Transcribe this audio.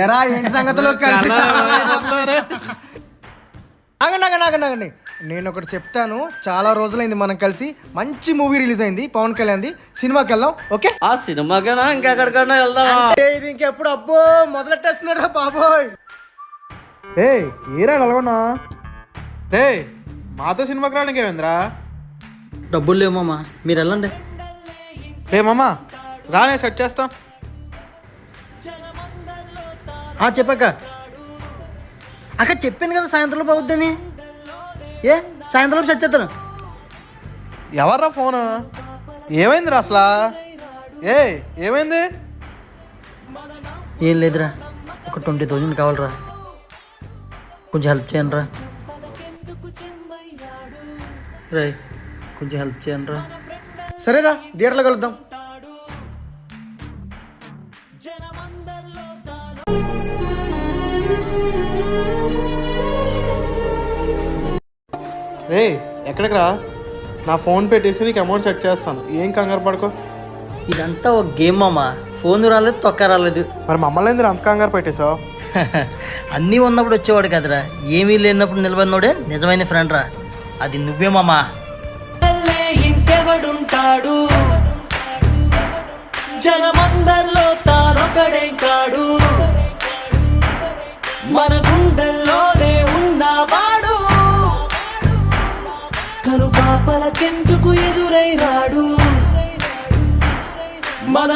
ఎరా ఏంటి సంగతిలో కలిసి ఆగండి నేను ఒకటి చెప్తాను. చాలా రోజులైంది మనం కలిసి. మంచి మూవీ రిలీజ్ అయింది పవన్ కళ్యాణ్ది. సినిమాకి వెళ్దాం, ఓకే? ఆ సినిమాకైనా ఇంకెక్కడికైనా వెళ్దామా? ఇది ఇంకెప్పుడు అబ్బో మొదలెట్టేస్తున్నారా బాబోయ్. ఏరా నల్గొన్నా మాతో సినిమాకి రావడానికి ఏమైందిరా? డబ్బులు లేవు మామ, మీరు వెళ్ళండి. మామా రానే సెట్ చేస్తాం. చెప్పాక అక్క చెప్పాను కదా సాయంత్రంలో పోవద్దని. సాయంత్రం చచ్చేస్తాను. ఎవర్రా ఫోను? ఏమైందిరా అసలు? ఏమైంది? ఏం లేదురా, ఒక 20,000 కావాలరా, కొంచెం హెల్ప్ చేయండి రా. కొంచెం హెల్ప్ చేయండి రా. సరేరా థియేటర్లో కలుద్దాం. ఎక్కడికి రా? నా ఫోన్ పెట్టేసి నీకు అమౌంట్ సెట్ చేస్తాను, ఏం కంగారు పడుకో. ఇదంతా ఒక గేమ్ మామ, ఫోన్ రాలేదు, తొక్క రాలేదు. మరి మమ్మల్ని ఎందుకు అంత కంగారు పెట్టేశావు? అన్నీ ఉన్నప్పుడు వచ్చేవాడు కదరా, ఏమీ లేనప్పుడు నిలబడినోడే నిజమైన ఫ్రెండ్ రా. అది నువ్వే మామా. ఇంకెవడుంటాడు జనమందరిలో తానొకడే కాడు, మన గుండెల్లోనే ఉన్నవాడు, కను పాపలకెందుకు ఎదురై రాడు, మన